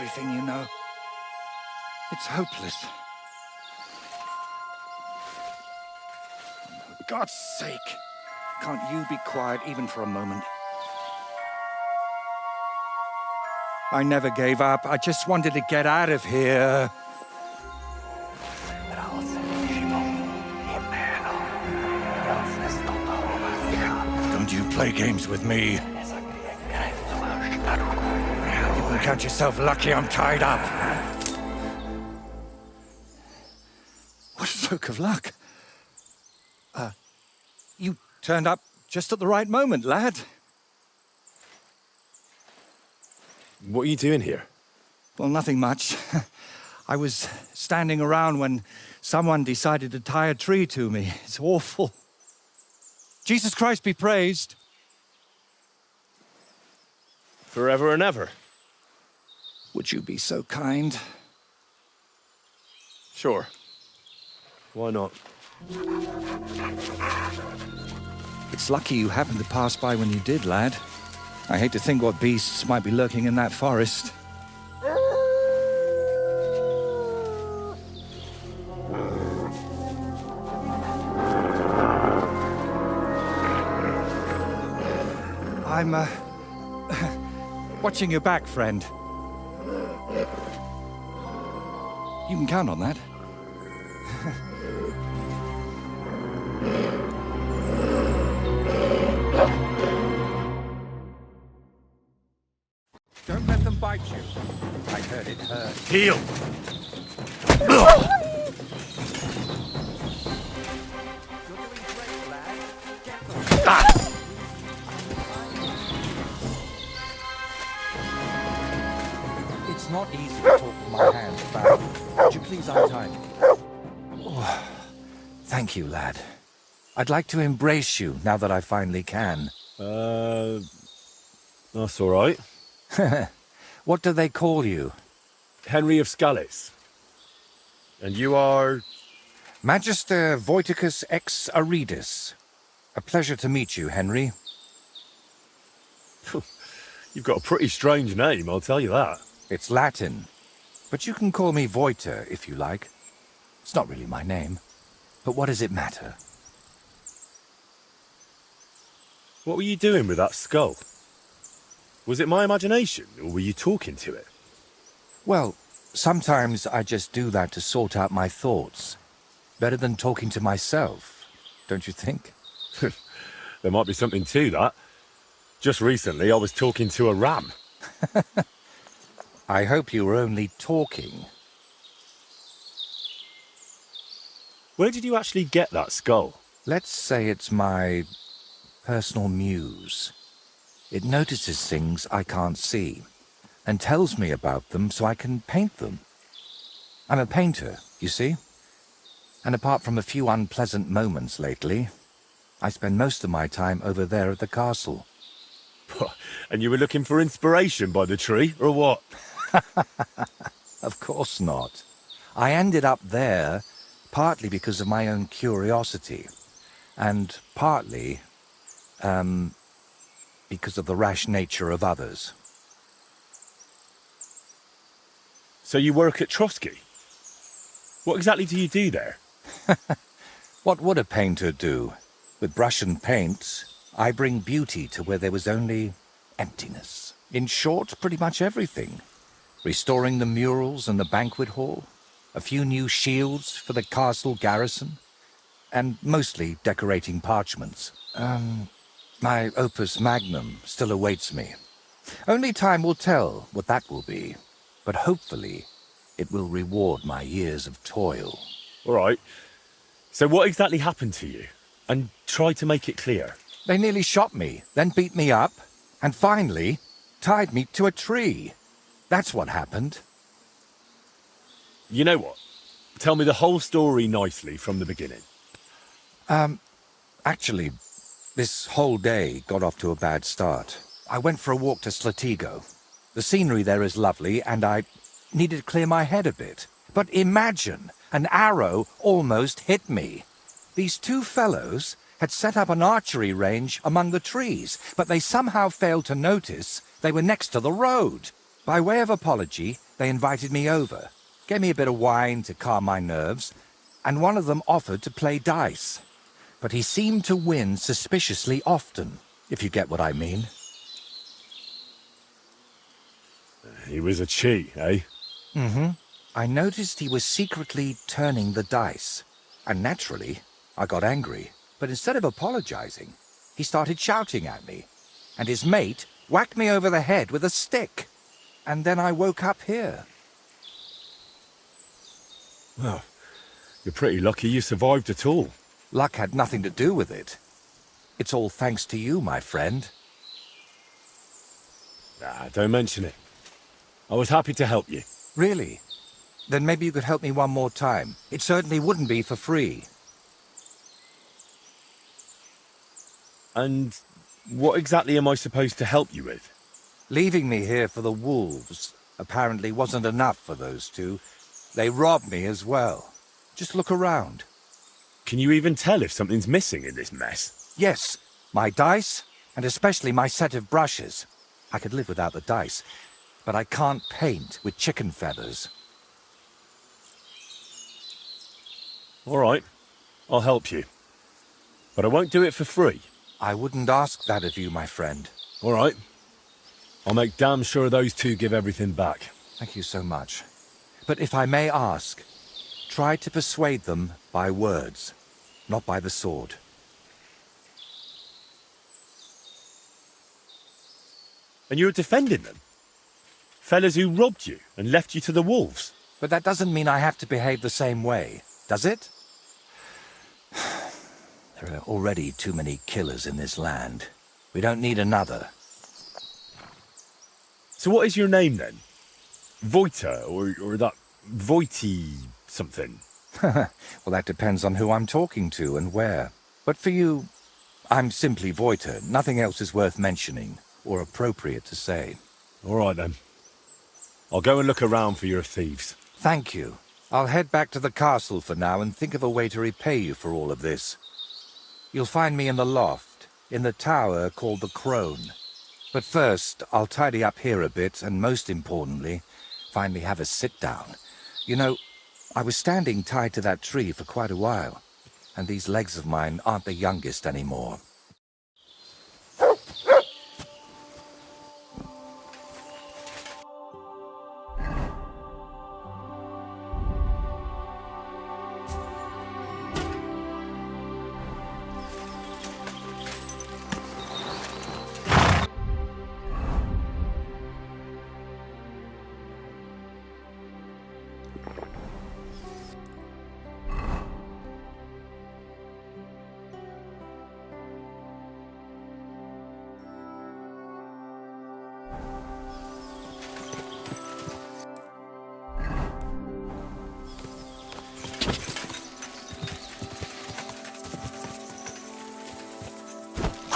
everything, you know. It's hopeless. For God's sake, can't you be quiet even for a moment? I never gave up. I just wanted to get out of here. Don't you play games with me. You can count yourself lucky I'm tied up. What a stroke of luck. You turned up just at the right moment, lad. What are you doing here? Well, nothing much. I was standing around when someone decided to tie a tree to me. It's awful. Jesus Christ be praised. Forever and ever? Would you be so kind? Sure. Why not? It's lucky you happened to pass by when you did, lad. I hate to think what beasts might be lurking in that forest. I'm, watching your back, friend. You can count on that. Don't let them bite you. I heard it hurt. Heel! You're doing great, lad. Get them. It's not easy to talk with my hands bound. Would you please untie me? Oh, thank you, lad. I'd like to embrace you now that I finally can. That's all right. What do they call you? Henry of Scales. And you are... Magister Voyticus ex Aridus. A pleasure to meet you, Henry. You've got a pretty strange name, I'll tell you that. It's Latin, but you can call me Voyta if you like. It's not really my name, but what does it matter? What were you doing with that skull? Was it my imagination, or were you talking to it? Well, sometimes I just do that to sort out my thoughts. Better than talking to myself, don't you think? There might be something to that. Just recently, I was talking to a ram. I hope you were only talking. Where did you actually get that skull? Let's say it's my personal muse. It notices things I can't see, and tells me about them so I can paint them. I'm a painter, you see? And apart from a few unpleasant moments lately, I spend most of my time over there at the castle. And you were looking for inspiration by the tree, or what? Of course not. I ended up there partly because of my own curiosity, and partly, because of the rash nature of others. So you work at Trotsky? What exactly do you do there? What would a painter do? With brush and paint, I bring beauty to where there was only emptiness. In short, pretty much everything. Restoring the murals and the banquet hall, a few new shields for the castle garrison, and mostly decorating parchments. My opus magnum still awaits me. Only time will tell what that will be, but hopefully it will reward my years of toil. All right. So what exactly happened to you? And try to make it clear. They nearly shot me, then beat me up, and finally tied me to a tree. That's what happened. You know what? Tell me the whole story nicely from the beginning. Actually, this whole day got off to a bad start. I went for a walk to Slatigo. The scenery there is lovely, and I needed to clear my head a bit. But imagine, an arrow almost hit me. These two fellows had set up an archery range among the trees, but they somehow failed to notice they were next to the road. By way of apology, They invited me over, gave me a bit of wine to calm my nerves, and one of them offered to play dice. But he seemed to win suspiciously often, if you get what I mean. He was a cheat, eh? Mm-hmm. I noticed he was secretly turning the dice. And naturally, I got angry. But instead of apologizing, he started shouting at me. And his mate whacked me over the head with a stick. And then I woke up here. Well, you're pretty lucky you survived at all. Luck had nothing to do with it. It's all thanks to you, my friend. Nah, don't mention it. I was happy to help you. Really? Then maybe you could help me one more time. It certainly wouldn't be for free. And what exactly am I supposed to help you with? Leaving me here for the wolves apparently wasn't enough for those two. They robbed me as well. Just look around. Can you even tell if something's missing in this mess? Yes, my dice, and especially my set of brushes. I could live without the dice, but I can't paint with chicken feathers. All right, I'll help you. But I won't do it for free. I wouldn't ask that of you, my friend. All right. I'll make damn sure those two give everything back. Thank you so much. But if I may ask, try to persuade them by words, not by the sword. And you're defending them? Fellas who robbed you and left you to the wolves? But that doesn't mean I have to behave the same way, does it? There are already too many killers in this land. We don't need another. So what is your name then? Voyta, or that Voity something? Well, that depends on who I'm talking to and where. But for you, I'm simply Voyta. Nothing else is worth mentioning, or appropriate to say. All right then. I'll go and look around for your thieves. Thank you. I'll head back to the castle for now and think of a way to repay you for all of this. You'll find me in the loft, in the tower called the Crone. But first, I'll tidy up here a bit, and most importantly, finally have a sit-down. You know, I was standing tied to that tree for quite a while, and these legs of mine aren't the youngest anymore.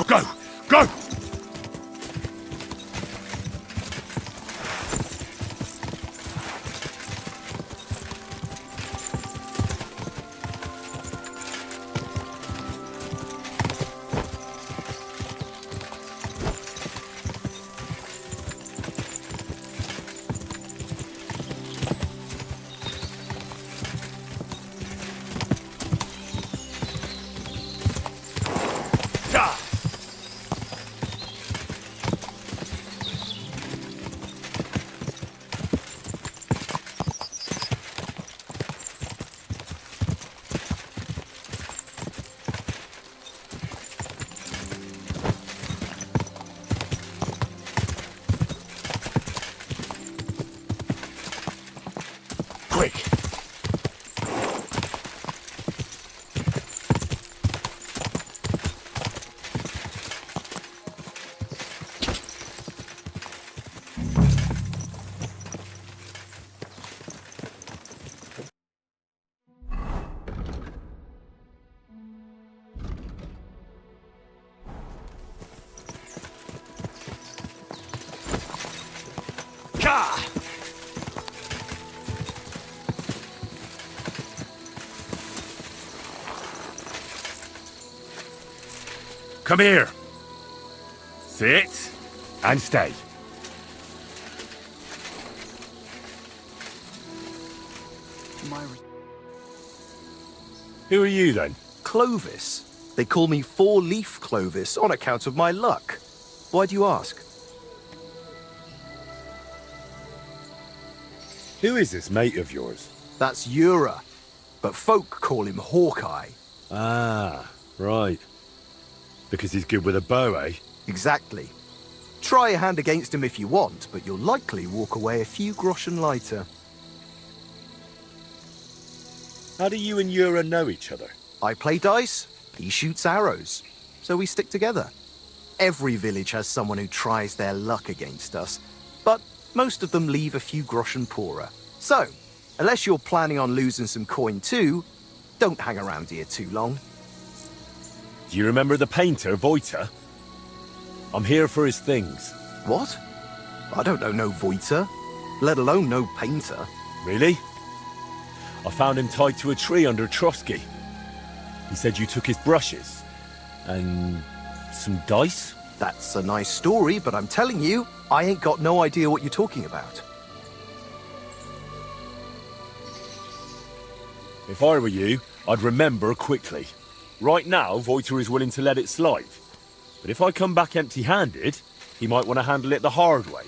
Go! Go! Quick! Ka! Come here. Sit and stay. Who are you then? Clovis. They call me Four-Leaf Clovis on account of my luck. Why do you ask? Who is this mate of yours? That's Ura, but folk call him Hawkeye. Ah, right. Because he's good with a bow, eh? Exactly. Try a hand against him if you want, but you'll likely walk away a few groschen lighter. How do you and Ura know each other? I play dice, he shoots arrows, so we stick together. Every village has someone who tries their luck against us, but most of them leave a few groschen poorer. So, unless you're planning on losing some coin too, don't hang around here too long. Do you remember the painter, Voyta? I'm here for his things. What? I don't know no Voyta, let alone no painter. Really? I found him tied to a tree under Trotsky. He said you took his brushes and some dice? That's a nice story, but I'm telling you, I ain't got no idea what you're talking about. If I were you, I'd remember quickly. Right now, Voyta is willing to let it slide. But if I come back empty-handed, he might want to handle it the hard way.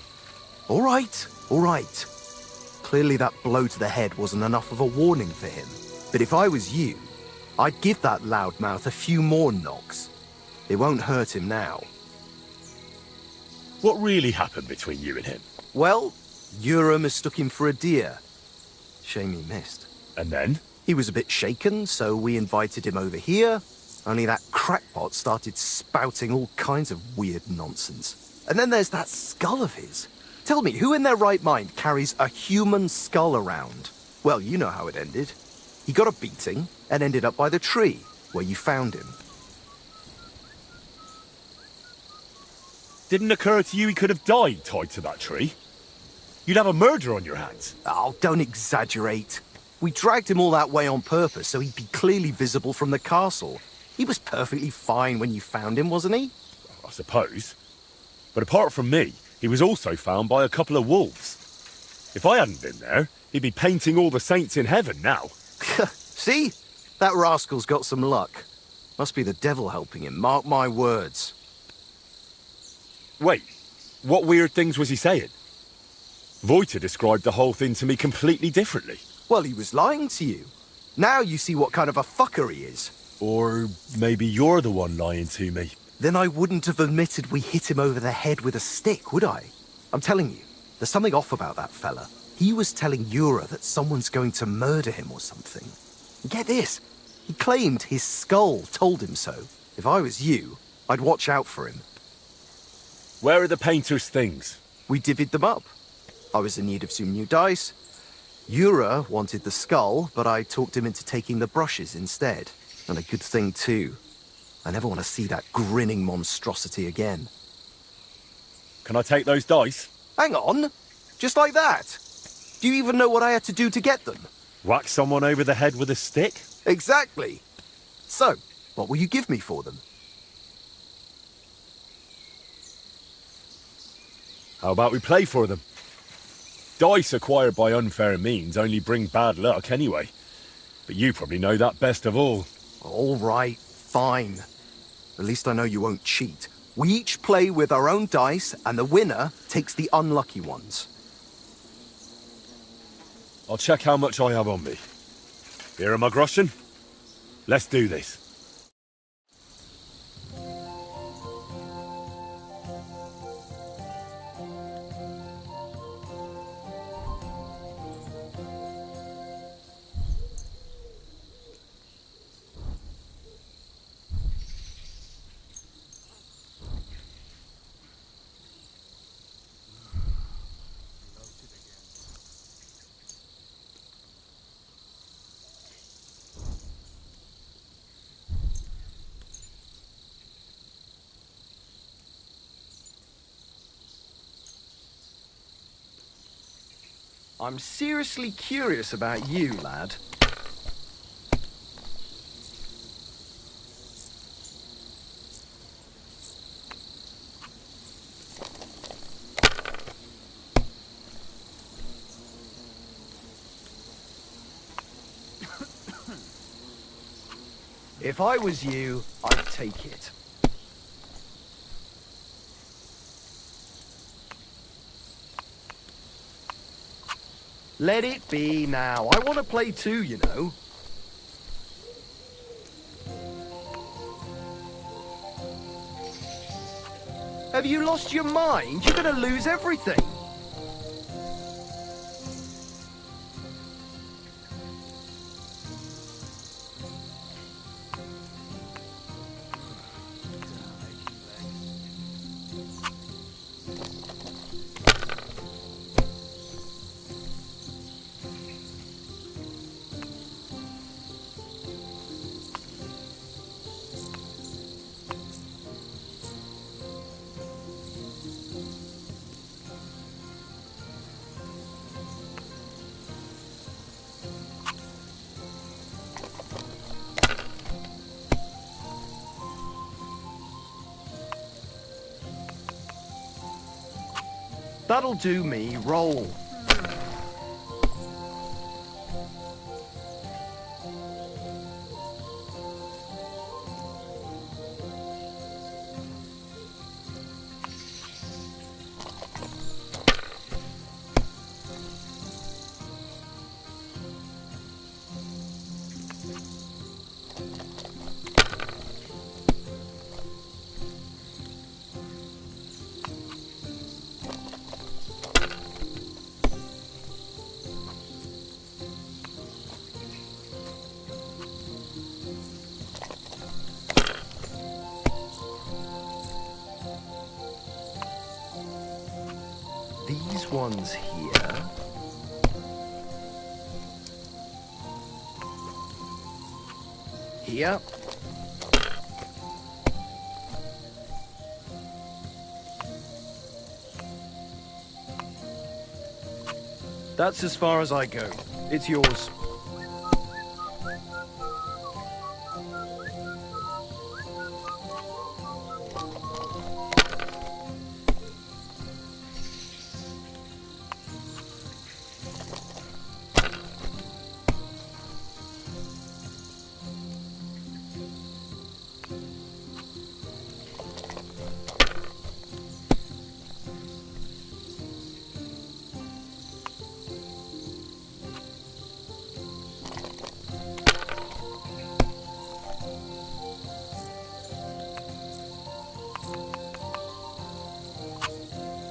All right, all right. Clearly that blow to the head wasn't enough of a warning for him. But if I was you, I'd give that loudmouth a few more knocks. It won't hurt him now. What really happened between you and him? Well, Ura mistook him for a deer. Shame he missed. And then? He was a bit shaken, so we invited him over here, only that crackpot started spouting all kinds of weird nonsense. And then there's that skull of his. Tell me, who in their right mind carries a human skull around? Well, you know how it ended. He got a beating and ended up by the tree, where you found him. Didn't occur to you he could have died tied to that tree? You'd have a murder on your hands. Oh, don't exaggerate. We dragged him all that way on purpose so he'd be clearly visible from the castle. He was perfectly fine when you found him, wasn't he? I suppose. But apart from me, he was also found by a couple of wolves. If I hadn't been there, he'd be painting all the saints in heaven now. See? That rascal's got some luck. Must be the devil helping him, mark my words. Wait, what weird things was he saying? Voyta described the whole thing to me completely differently. Well, he was lying to you. Now you see what kind of a fucker he is. Or maybe you're the one lying to me. Then I wouldn't have admitted we hit him over the head with a stick, would I? I'm telling you, there's something off about that fella. He was telling Ura that someone's going to murder him or something. Get this, he claimed his skull told him so. If I was you, I'd watch out for him. Where are the painter's things? We divvied them up. I was in need of some new dice. Ura wanted the skull, but I talked him into taking the brushes instead. And a good thing too. I never want to see that grinning monstrosity again. Can I take those dice? Hang on, just like that? Do you even know what I had to do to get them? Whack someone over the head with a stick? Exactly. So, what will you give me for them? How about we play for them? Dice acquired by unfair means only bring bad luck anyway. But you probably know that best of all. All right, fine. At least I know you won't cheat. We each play with our own dice, and the winner takes the unlucky ones. I'll check how much I have on me. Here are my groschen. Let's do this. I'm seriously curious about you, lad. If I was you, I'd take it. Let it be now. I want to play too, you know. Have you lost your mind? You're gonna lose everything. That'll do me. Roll. These ones here. Here. That's as far as I go. It's yours.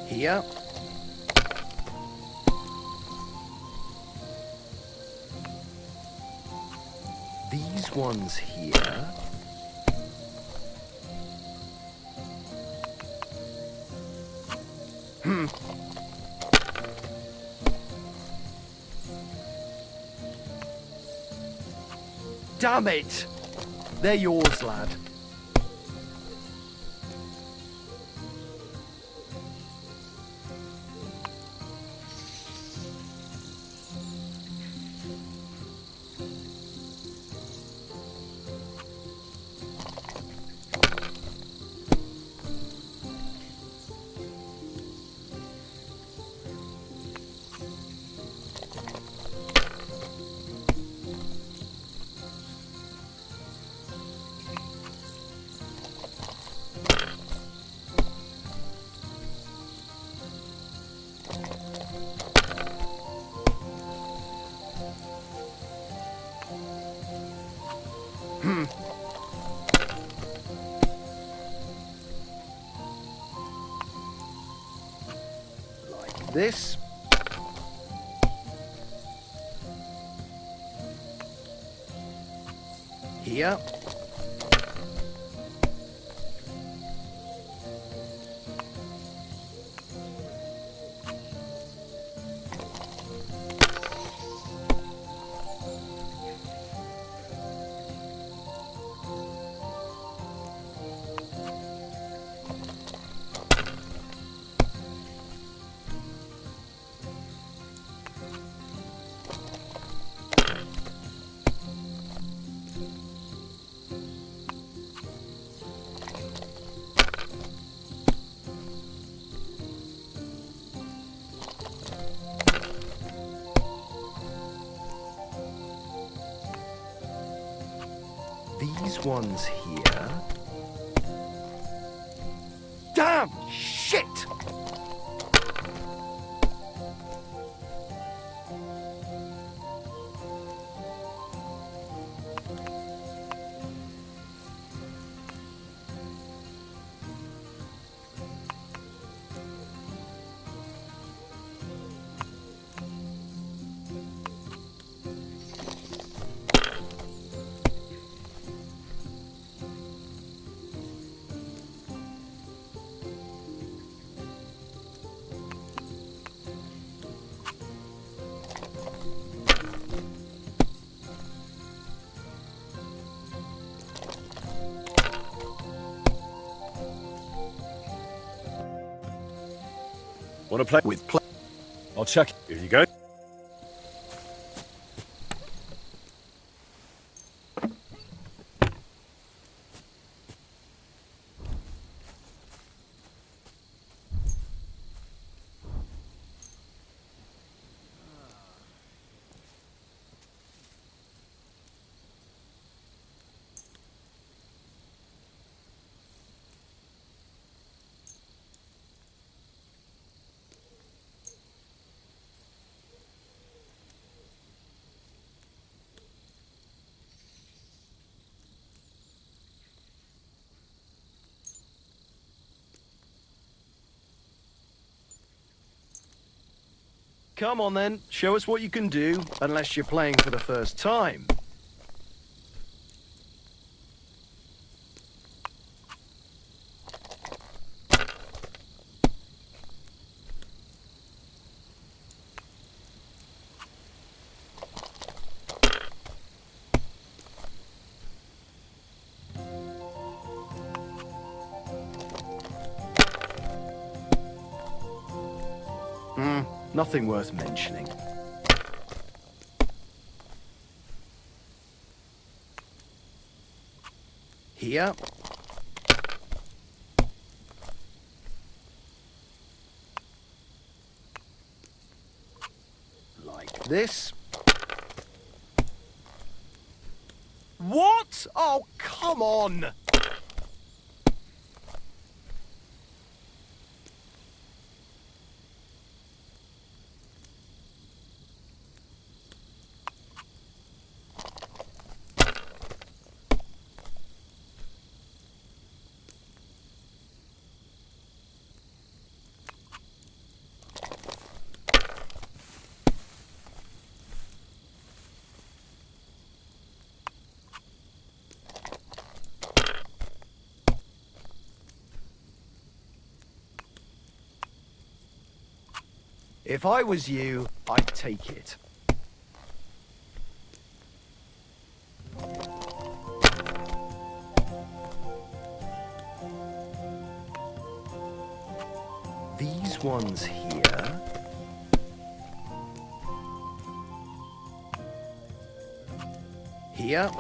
Here. These ones here. Damn it! They're yours, lad. Like this. Here. These ones here. Damn! Shit! Want to play? With play. I'll check. Here you go. Come on then, show us what you can do, unless you're playing for the first time. Nothing worth mentioning. Here. Like this. What? Oh, come on! If I was you, I'd take it. These ones here. Here.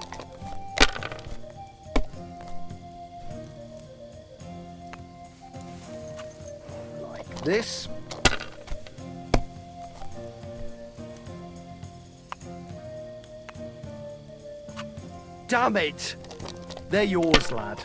Like this. Damn it! They're yours, lad.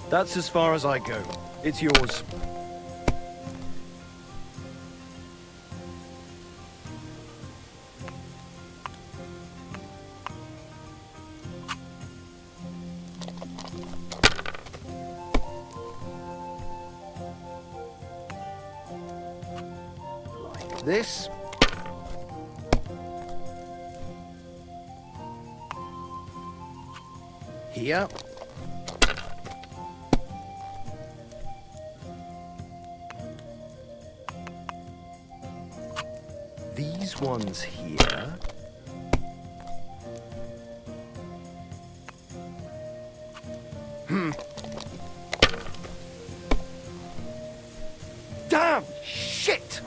That's as far as I go. It's yours. Like this. Here. These ones here. Damn! Shit!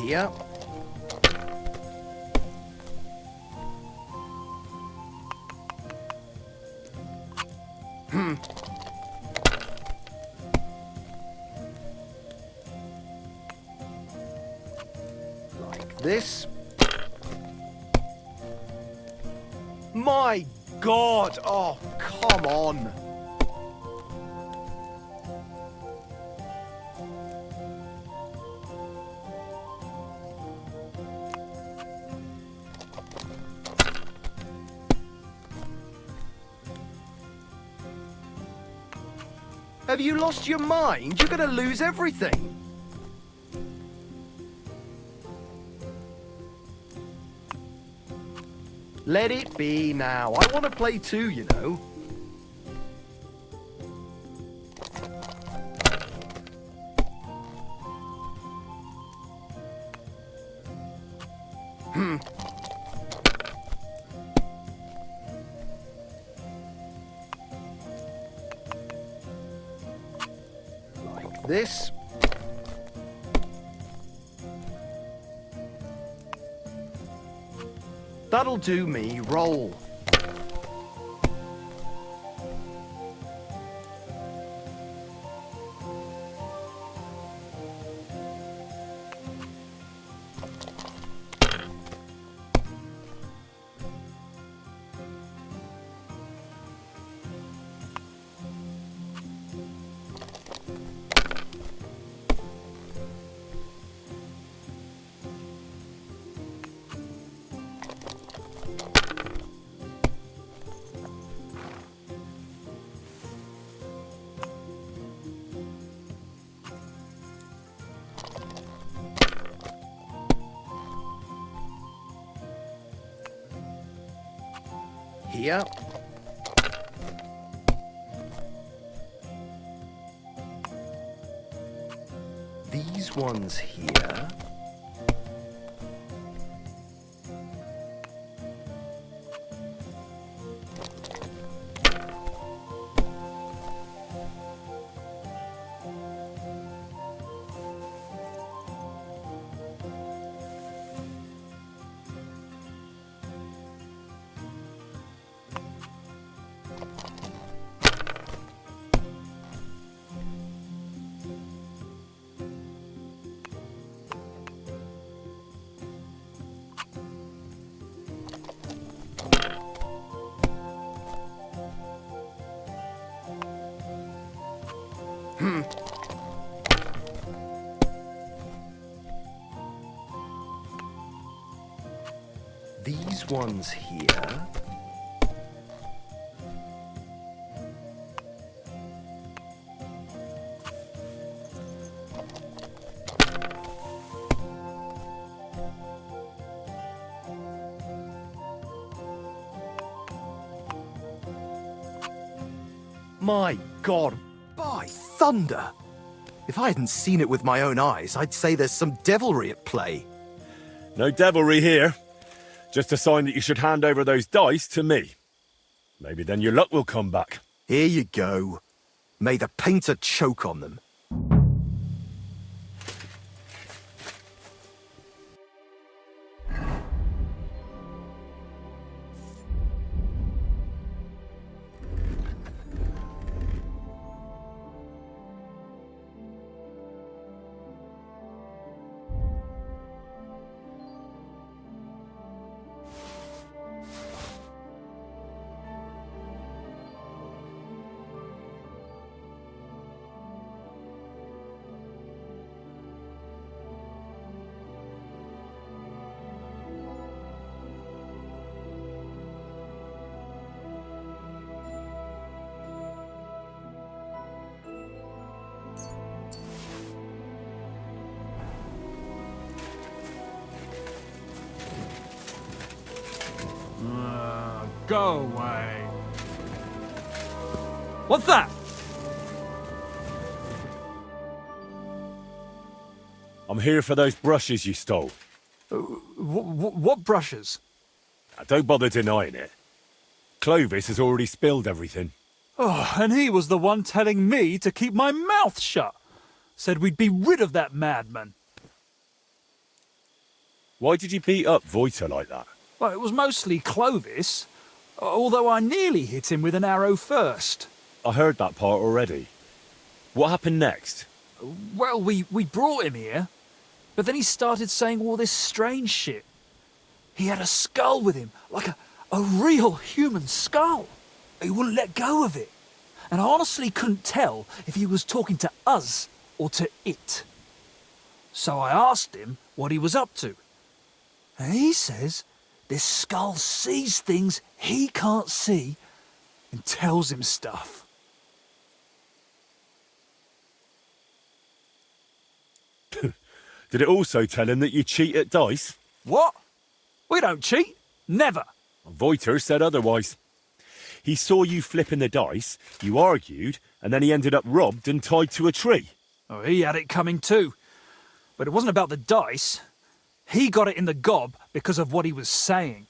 Here. Like this. My God! Oh, come on! Have you lost your mind? You're gonna lose everything. Let it be now. I want to play too, you know. Like this. That'll do me. Roll. Here. These ones here. These ones here. My God. By thunder! If I hadn't seen it with my own eyes, I'd say there's some devilry at play. No devilry here. Just a sign that you should hand over those dice to me. Maybe then your luck will come back. Here you go. May the painter choke on them. Go away. What's that? I'm here for those brushes you stole. What brushes? Now, don't bother denying it. Clovis has already spilled everything. Oh, and he was the one telling me to keep my mouth shut. Said we'd be rid of that madman. Why did you beat up Voyta like that? Well, it was mostly Clovis, although I nearly hit him with an arrow first. I heard that part already. What happened next? Well, we brought him here, but then he started saying all this strange shit. He had a skull with him, like a real human skull. He wouldn't let go of it. And I honestly couldn't tell if he was talking to us or to it. So I asked him what he was up to. And he says this skull sees things he can't see and tells him stuff. Did it also tell him that you cheat at dice? What? We don't cheat. Never. Voyta said otherwise. He saw you flipping the dice, you argued, and then he ended up robbed and tied to a tree. Oh, he had it coming too. But it wasn't about the dice. He got it in the gob because of what he was saying.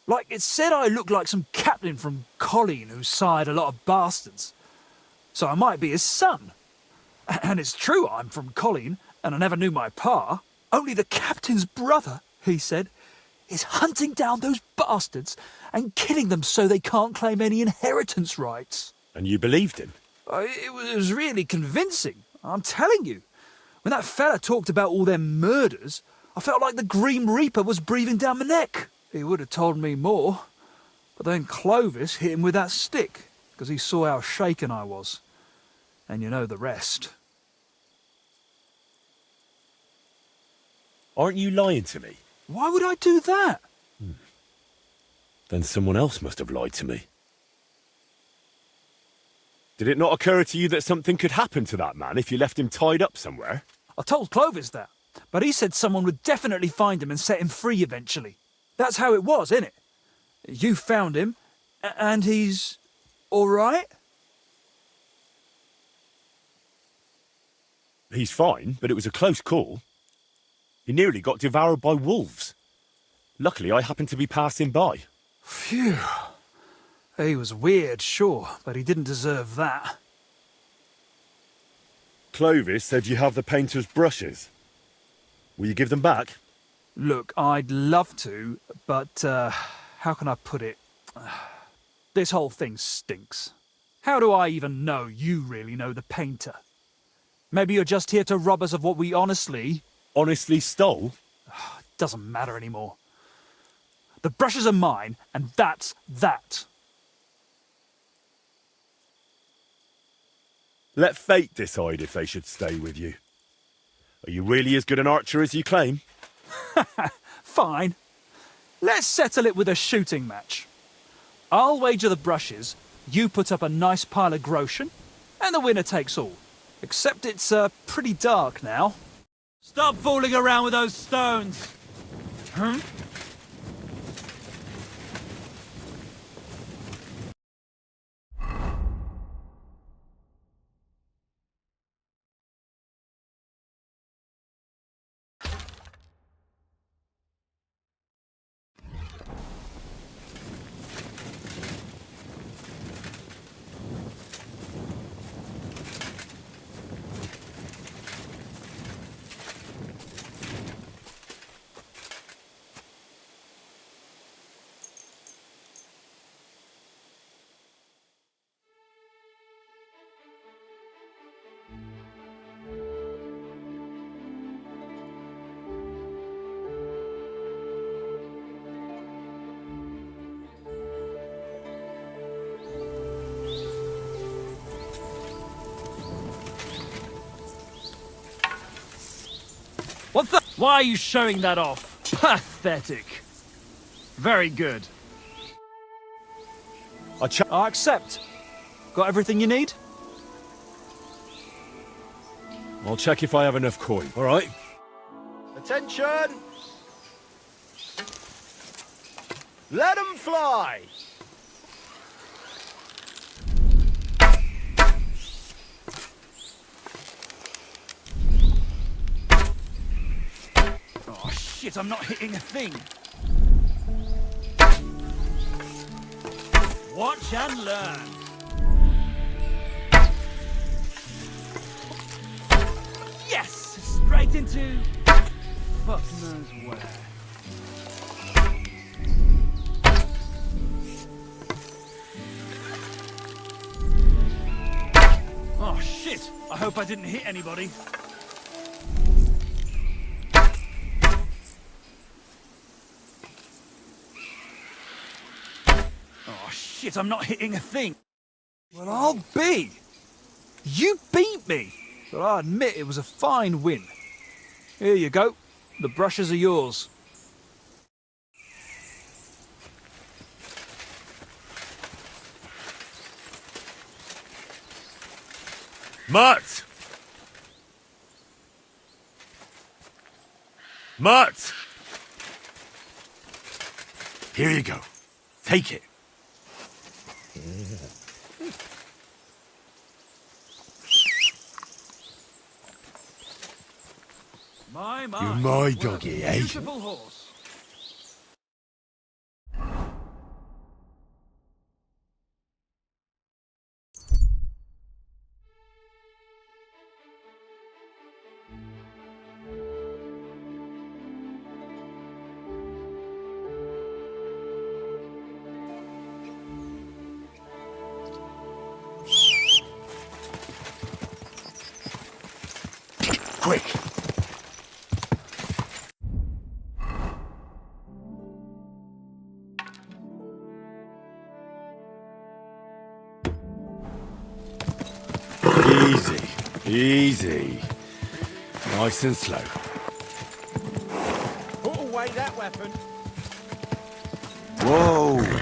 Like, it said I looked like some captain from Colleen who sired a lot of bastards. So I might be his son. And it's true I'm from Colleen, and I never knew my pa. Only the captain's brother, he said, is hunting down those bastards and killing them so they can't claim any inheritance rights. And you believed him? It was really convincing, I'm telling you. When that fella talked about all them murders, I felt like the Grim Reaper was breathing down my neck. He would have told me more. But then Clovis hit him with that stick, because he saw how shaken I was. And you know the rest. Aren't you lying to me? Why would I do that? Then someone else must have lied to me. Did it not occur to you that something could happen to that man if you left him tied up somewhere? I told Clovis that, but he said someone would definitely find him and set him free eventually. That's how it was, innit? You found him, and he's all right? He's fine, but it was a close call. He nearly got devoured by wolves. Luckily, I happened to be passing by. Phew. He was weird, sure, but he didn't deserve that. Clovis said you have the painter's brushes. Will you give them back? Look, I'd love to, but how can I put it? This whole thing stinks. How do I even know you really know the painter? Maybe you're just here to rob us of what we honestly stole? Doesn't matter anymore. The brushes are mine, and that's that. Let fate decide if they should stay with you. Are you really as good an archer as you claim? Fine. Let's settle it with a shooting match. I'll wager the brushes, you put up a nice pile of groschen, and the winner takes all. Except it's pretty dark now. Stop fooling around with those stones! What the? Why are you showing that off? Pathetic. Very good. I accept. Got everything you need? I'll check if I have enough coin, all right? Attention! Let 'em fly! Oh shit, I'm not hitting a thing. Watch and learn. Yes! Straight into... fuck knows where. Oh shit! I hope I didn't hit anybody. Oh shit, I'm not hitting a thing. Well, I'll be. You beat me, but I admit it was a fine win. Here you go. The brushes are yours. Mutt! Mutt! Here you go. Take it. My. You're my what a doggy, eh? Beautiful horse. Quick! Easy, easy. Nice and slow. Put away that weapon. Whoa!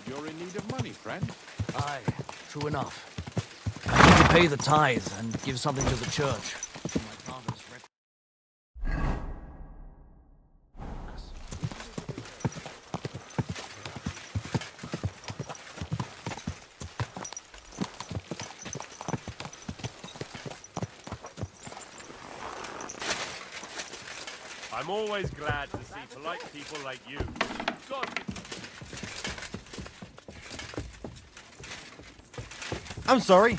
You're in need of money, friend. Aye, true enough. I need to pay the tithe and give something to the church. My father's I'm always glad to see polite people like you. God. I'm sorry.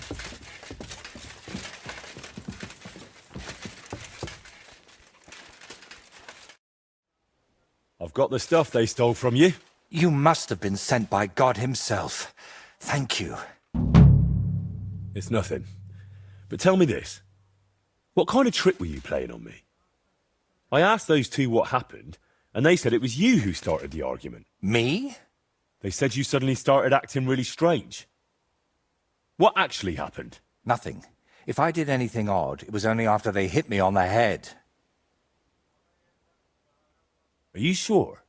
I've got the stuff they stole from you. You must have been sent by God himself. Thank you. It's nothing. But tell me this. What kind of trick were you playing on me? I asked those two what happened, and they said it was you who started the argument. Me? They said you suddenly started acting really strange. What actually happened? Nothing. If I did anything odd, it was only after they hit me on the head. Are you sure?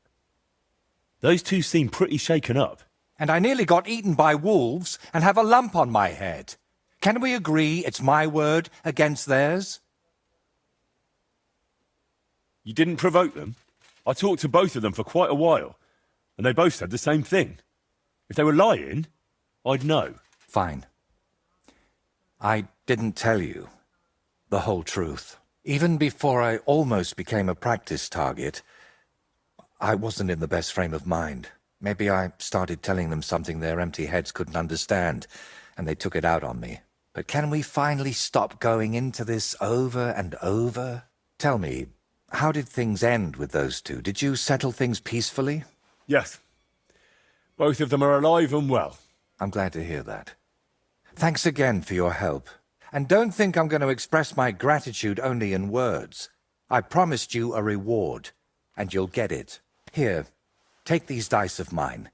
Those two seem pretty shaken up. And I nearly got eaten by wolves and have a lump on my head. Can we agree it's my word against theirs? You didn't provoke them? I talked to both of them for quite a while, and they both said the same thing. If they were lying, I'd know. Fine. I didn't tell you the whole truth. Even before I almost became a practice target, I wasn't in the best frame of mind. Maybe I started telling them something their empty heads couldn't understand, and they took it out on me. But can we finally stop going into this over and over? Tell me, how did things end with those two? Did you settle things peacefully? Yes. Both of them are alive and well. I'm glad to hear that. Thanks again for your help. And don't think I'm going to express my gratitude only in words. I promised you a reward, and you'll get it. Here, take these dice of mine.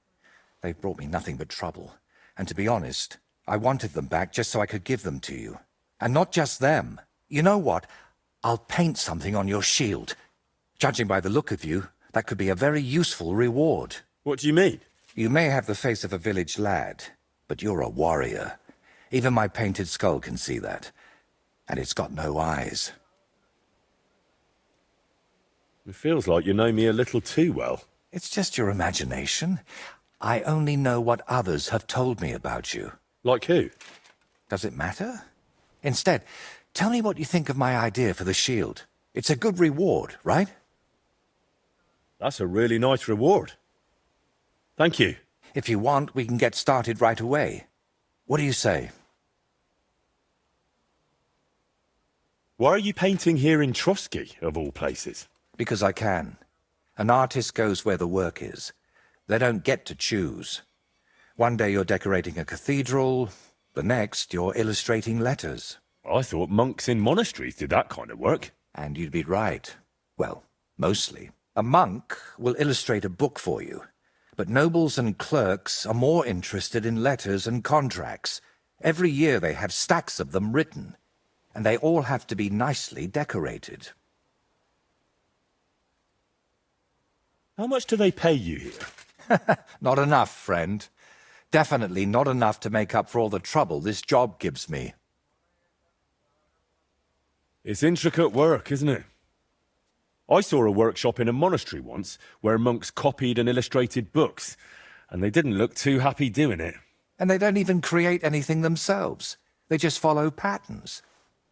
They've brought me nothing but trouble. And to be honest, I wanted them back just so I could give them to you. And not just them. You know what? I'll paint something on your shield. Judging by the look of you, that could be a very useful reward. What do you mean? You may have the face of a village lad, but you're a warrior. Even my painted skull can see that. And it's got no eyes. It feels like you know me a little too well. It's just your imagination. I only know what others have told me about you. Like who? Does it matter? Instead, tell me what you think of my idea for the shield. It's a good reward, right? That's a really nice reward. Thank you. If you want, we can get started right away. What do you say? Why are you painting here in Trotsky, of all places? Because I can. An artist goes where the work is. They don't get to choose. One day you're decorating a cathedral, the next you're illustrating letters. I thought monks in monasteries did that kind of work. And you'd be right. Well, mostly. A monk will illustrate a book for you, but nobles and clerks are more interested in letters and contracts. Every year they have stacks of them written, and they all have to be nicely decorated. How much do they pay you here? Not enough, friend. Definitely not enough to make up for all the trouble this job gives me. It's intricate work, isn't it? I saw a workshop in a monastery once where monks copied and illustrated books, and they didn't look too happy doing it. And they don't even create anything themselves. They just follow patterns.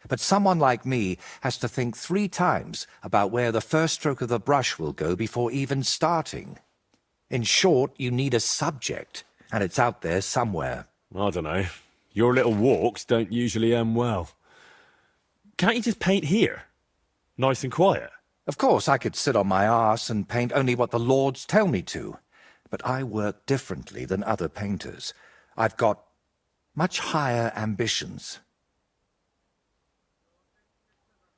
But someone like me has to think 3 times about where the first stroke of the brush will go before even starting. In short, you need a subject, and it's out there somewhere. I don't know. Your little walks don't usually end well. Can't you just paint here? Nice and quiet. Of course, I could sit on my arse and paint only what the lords tell me to. But I work differently than other painters. I've got much higher ambitions.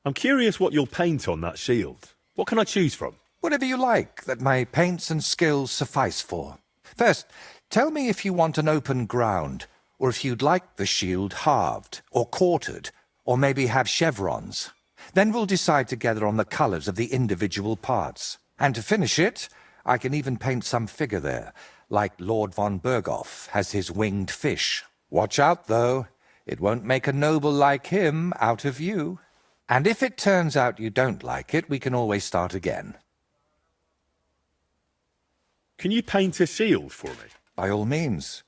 I'm curious what you'll paint on that shield. What can I choose from? Whatever you like that my paints and skills suffice for. First, tell me if you want an open ground, or if you'd like the shield halved, or quartered, or maybe have chevrons. Then we'll decide together on the colours of the individual parts. And to finish it, I can even paint some figure there, like Lord von Berghoff has his winged fish. Watch out, though. It won't make a noble like him out of you. And if it turns out you don't like it, we can always start again. Can you paint a shield for me? By all means.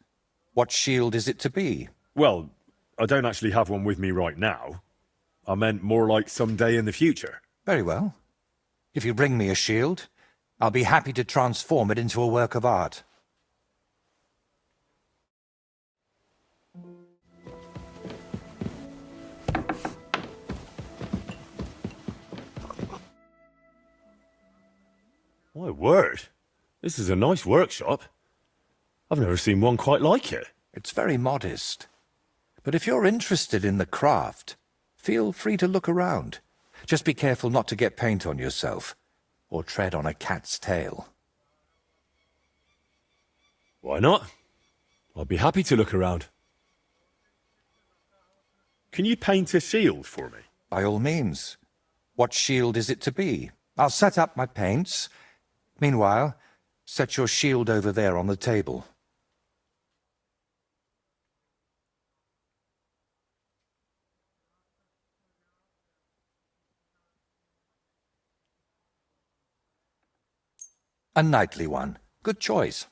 What shield is it to be? Well, I don't actually have one with me right now. I meant more like someday in the future. Very well. If you bring me a shield, I'll be happy to transform it into a work of art. My word. This is a nice workshop. I've never seen one quite like it. It's very modest. But if you're interested in the craft, feel free to look around. Just be careful not to get paint on yourself, or tread on a cat's tail. Why not? I'll be happy to look around. Can you paint a shield for me? By all means. What shield is it to be? I'll set up my paints. Meanwhile, set your shield over there on the table. A knightly one. Good choice.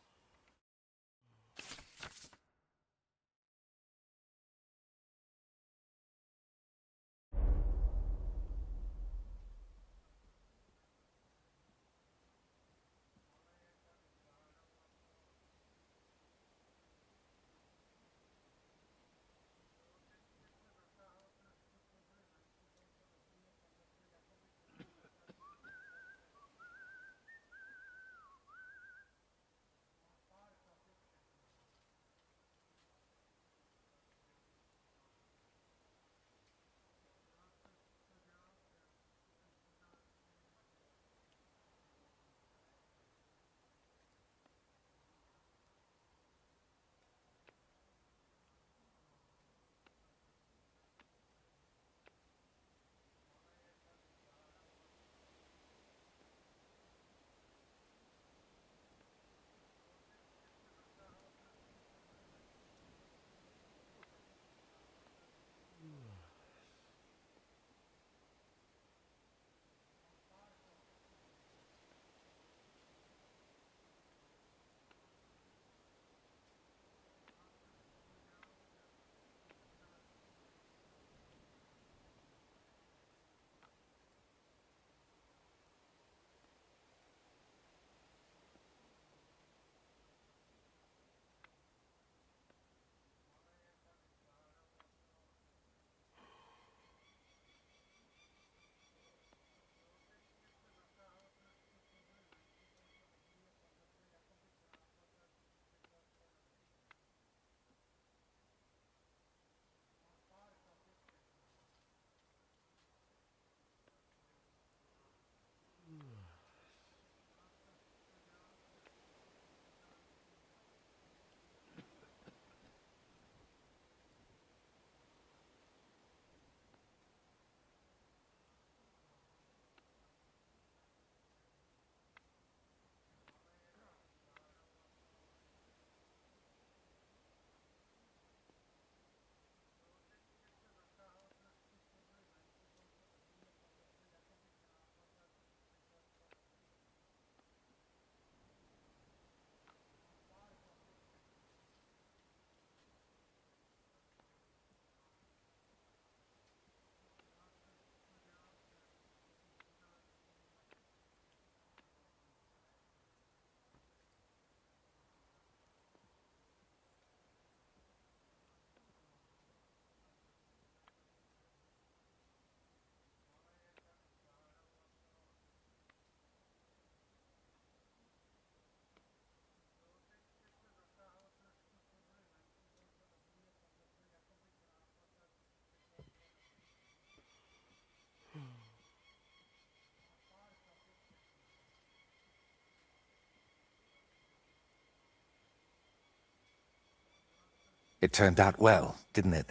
It turned out well, didn't it?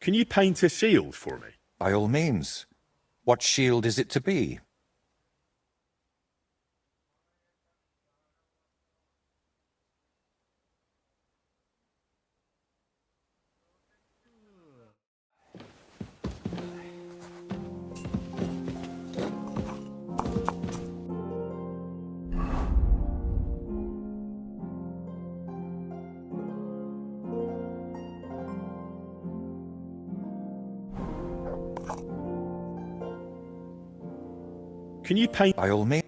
Can you paint a shield for me? By all means. What shield is it to be? Can you paint... By all means.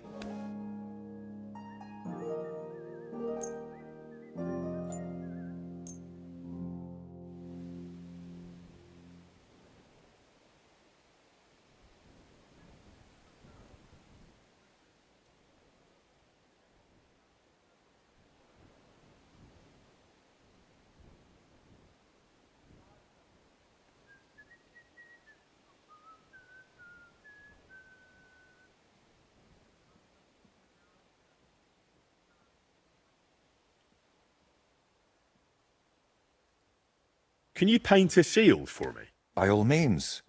Can you paint a shield for me? By all means.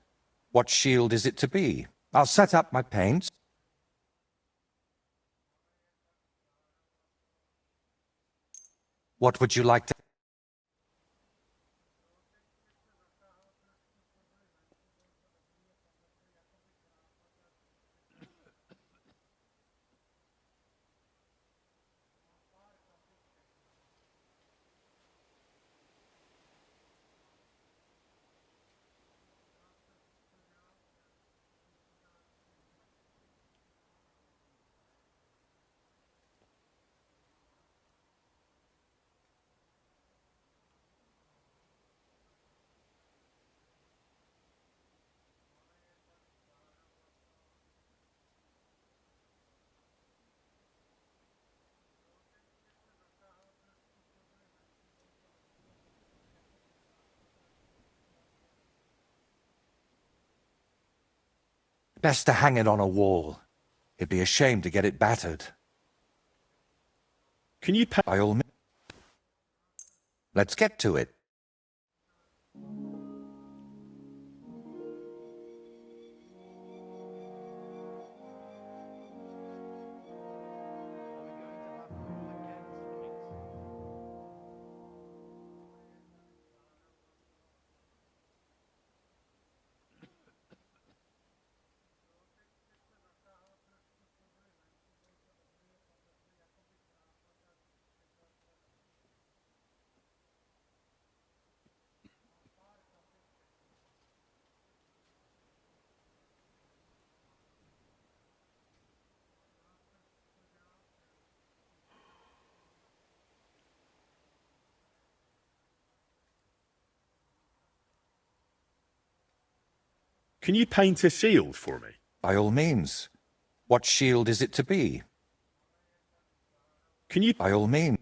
What shield is it to be? I'll set up my paints. What would you like to... Best to hang it on a wall. It'd be a shame to get it battered. Can you paint... By all means. Let's get to it. Can you paint a shield for me? By all means. What shield is it to be? Can you... By all means.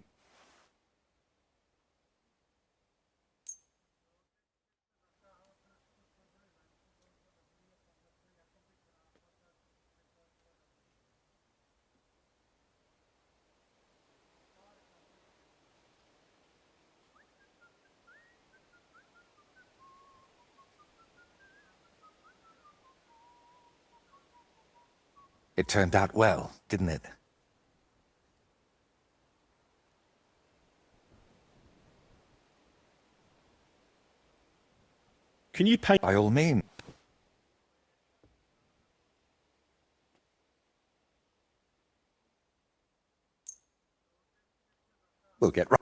It turned out well, didn't it? Can you paint... By all means. We'll get right.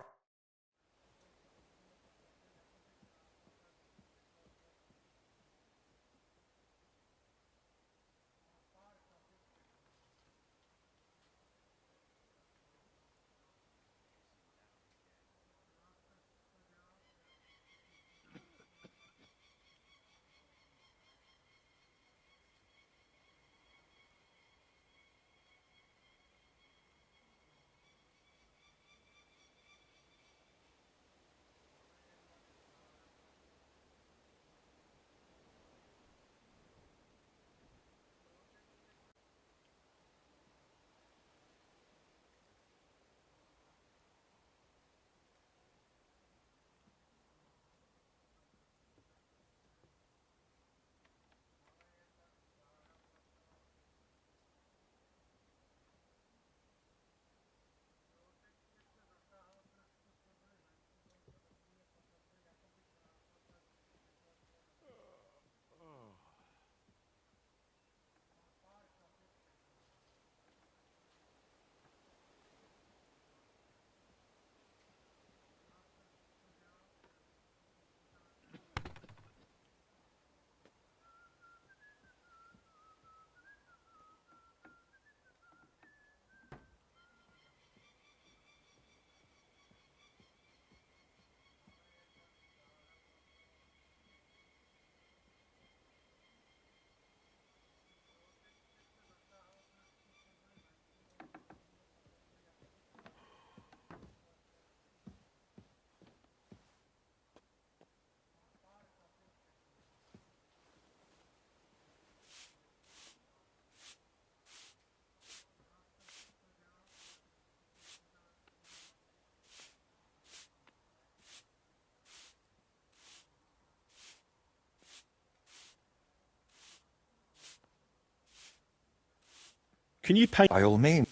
Can you paint? By all means.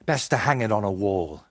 Best to hang it on a wall.